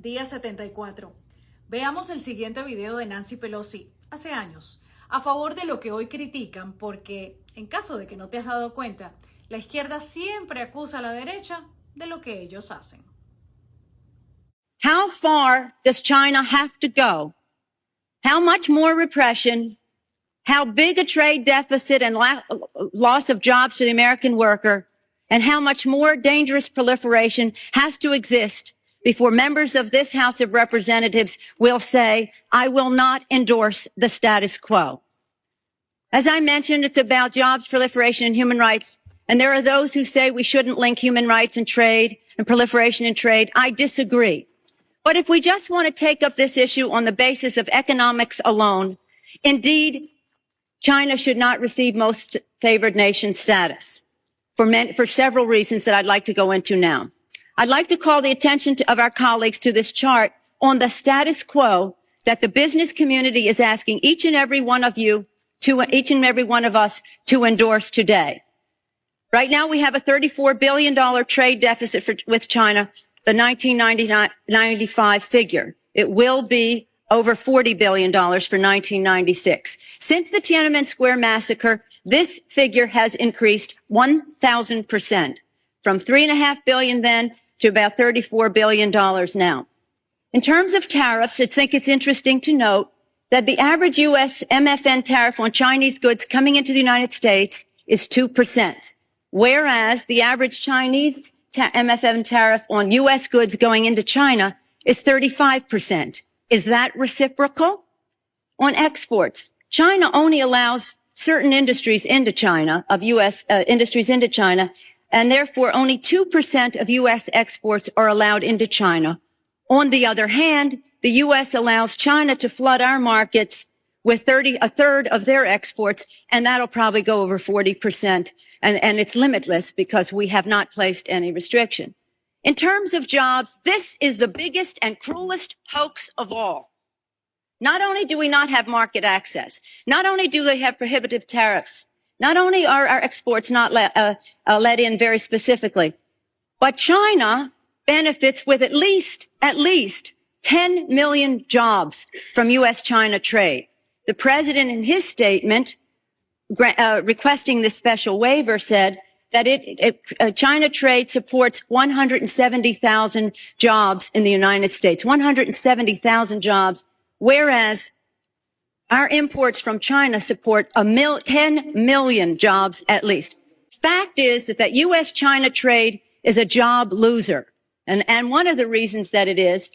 Día 74. Veamos el siguiente video de Nancy Pelosi hace años, a favor de lo que hoy critican, porque en caso de que no te has dado cuenta, la izquierda siempre acusa a la derecha de lo que ellos hacen. How far does China have to go? How much more repression? How big a trade deficit and loss of jobs for the American worker? And how much more dangerous proliferation has to exist before members of this House of Representatives will say, I will not endorse the status quo? As I mentioned, it's about jobs, proliferation, and human rights. And there are those who say we shouldn't link human rights and trade and proliferation and trade. I disagree. But if we just want to take up this issue on the basis of economics alone, indeed, China should not receive most favored nation status for several reasons that I'd like to go into now. I'd like to call the attention of our colleagues to this chart on the status quo that the business community is asking each and every one of us to endorse today. Right now, we have a $34 billion trade deficit with China, the 1995 figure. It will be over $40 billion for 1996. Since the Tiananmen Square massacre, this figure has increased 1,000%, from $3.5 billion then to about $34 billion now. In terms of tariffs, I think it's interesting to note that the average U.S. MFN tariff on Chinese goods coming into the United States is 2%, whereas the average Chinese MFN tariff on U.S. goods going into China is 35%. Is that reciprocal? On exports, China only allows certain industries into China, of U.S. Industries into China, and therefore only 2% of U.S. exports are allowed into China. On the other hand, the U.S. allows China to flood our markets with a third of their exports, and that'll probably go over 40%, and it's limitless because we have not placed any restriction. In terms of jobs, this is the biggest and cruelest hoax of all. Not only do we not have market access, not only do they have prohibitive tariffs, not only are our exports not let in very specifically, but China benefits with at least 10 million jobs from U.S.-China trade. The president in his statement requesting this special waiver said that China trade supports 170,000 jobs in the United States, 170,000 jobs, whereas our imports from China support 10 million jobs at least. Fact is that U.S.-China trade is a job loser. And one of the reasons that it is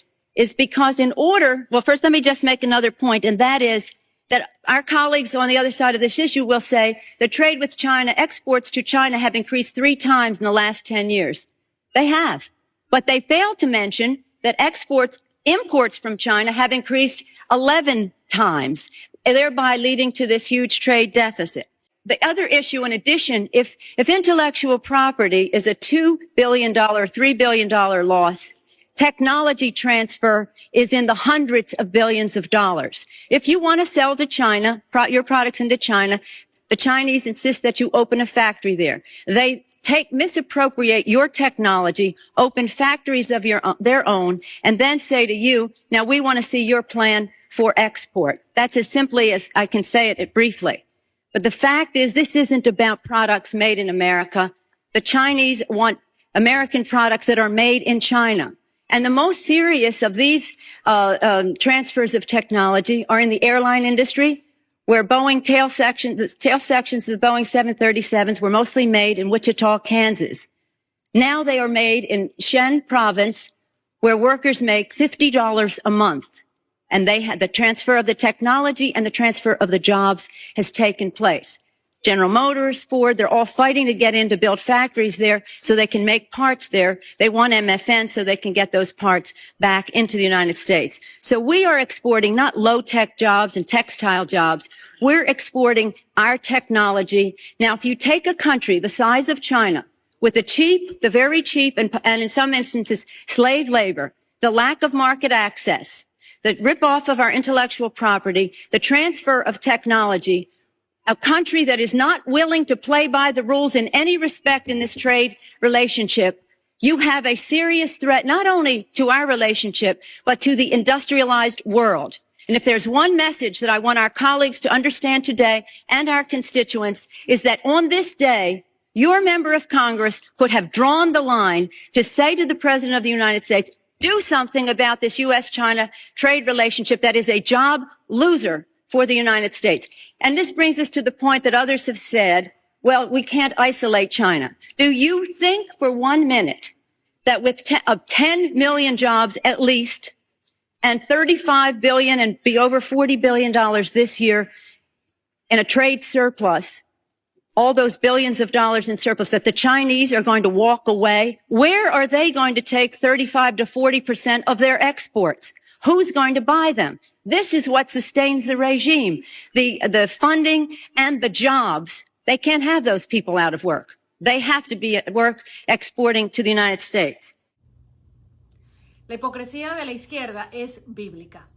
because first let me just make another point, and that is that our colleagues on the other side of this issue will say the trade with China, exports to China have increased 3 times in the last 10 years. They have. But they fail to mention that imports from China have increased 11 times, thereby leading to this huge trade deficit. The other issue, in addition, if intellectual property is a $2 billion, $3 billion loss, technology transfer is in the hundreds of billions of dollars. If you want to sell to China, your products into China, the Chinese insist that you open a factory there. They misappropriate your technology, open factories of their own, and then say to you, now we want to see your plan for export. That's as simply as I can say it briefly. But the fact is, this isn't about products made in America. The Chinese want American products that are made in China. And the most serious of these transfers of technology are in the airline industry, where Boeing tail sections of the Boeing 737s were mostly made in Wichita, Kansas. Now they are made in Shen province, where workers make $50 a month. And the transfer of the technology and the transfer of the jobs has taken place. General Motors, Ford, they're all fighting to get in to build factories there so they can make parts there. They want MFN so they can get those parts back into the United States. So we are exporting not low-tech jobs and textile jobs. We're exporting our technology. Now, if you take a country the size of China with the very cheap, and in some instances, slave labor, the lack of market access, the rip-off of our intellectual property, the transfer of technology, a country that is not willing to play by the rules in any respect in this trade relationship, You have a serious threat not only to our relationship, but to the industrialized world. And if there's one message that I want our colleagues to understand today and our constituents is that on this day, your member of Congress could have drawn the line to say to the President of the United States, do something about this U.S.-China trade relationship that is a job loser for the United States. And this brings us to the point that others have said, well, we can't isolate China. Do you think for 1 minute that with 10 million jobs at least and $35 billion and be over $40 billion this year in a trade surplus, all those billions of dollars in surplus, that the Chinese are going to walk away? Where are they going to take 35 to 40% of their exports? Who's going to buy them? This is what sustains the regime. The funding and the jobs. They can't have those people out of work. They have to be at work exporting to the United States. La hipocresía de la izquierda es bíblica.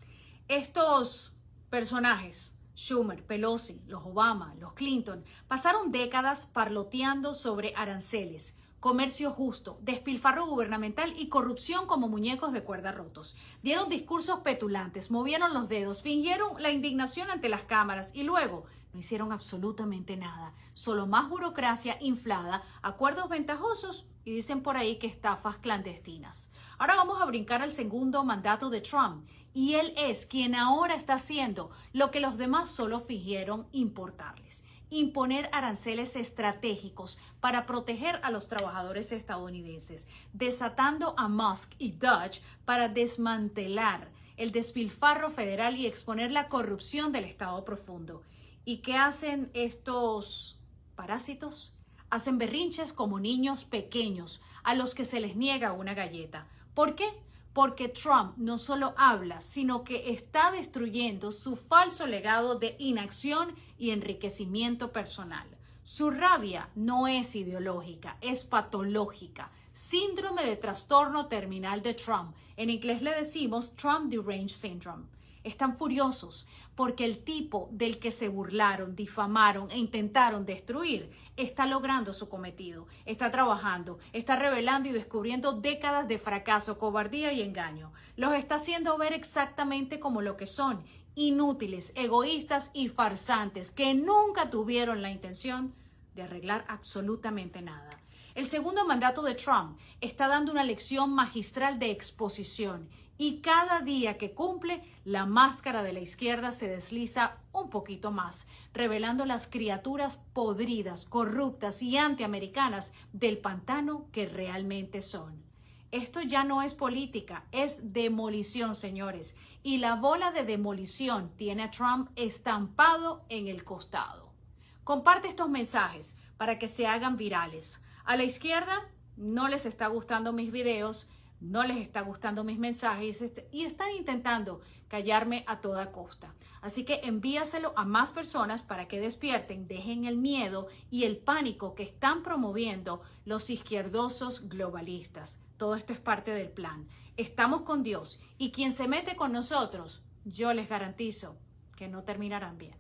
Estos personajes, Schumer, Pelosi, los Obama, los Clinton, pasaron décadas parloteando sobre aranceles, comercio justo, despilfarro gubernamental y corrupción como muñecos de cuerda rotos. Dieron discursos petulantes, movieron los dedos, fingieron la indignación ante las cámaras y luego no hicieron absolutamente nada. Solo más burocracia inflada, acuerdos ventajosos y dicen por ahí que estafas clandestinas. Ahora vamos a brincar al segundo mandato de Trump y él es quien ahora está haciendo lo que los demás solo fingieron importarles. Imponer aranceles estratégicos para proteger a los trabajadores estadounidenses, desatando a Musk y Dodge para desmantelar el despilfarro federal y exponer la corrupción del Estado profundo. ¿Y qué hacen estos parásitos? Hacen berrinches como niños pequeños a los que se les niega una galleta. ¿Por qué? Porque Trump no solo habla, sino que está destruyendo su falso legado de inacción y enriquecimiento personal. Su rabia no es ideológica, es patológica. Síndrome de trastorno terminal de Trump. En inglés le decimos Trump Deranged Syndrome. Están furiosos porque el tipo del que se burlaron, difamaron e intentaron destruir está logrando su cometido, está trabajando, está revelando y descubriendo décadas de fracaso, cobardía y engaño. Los está haciendo ver exactamente como lo que son, inútiles, egoístas y farsantes que nunca tuvieron la intención de arreglar absolutamente nada. El segundo mandato de Trump está dando una lección magistral de exposición y cada día que cumple, la máscara de la izquierda se desliza un poquito más, revelando las criaturas podridas, corruptas y antiamericanas del pantano que realmente son. Esto ya no es política, es demolición, señores. Y la bola de demolición tiene a Trump estampado en el costado. Comparte estos mensajes para que se hagan virales. A la izquierda no les está gustando mis videos, no les está gustando mis mensajes y están intentando callarme a toda costa. Así que envíaselo a más personas para que despierten, dejen el miedo y el pánico que están promoviendo los izquierdosos globalistas. Todo esto es parte del plan. Estamos con Dios y quien se mete con nosotros, yo les garantizo que no terminarán bien.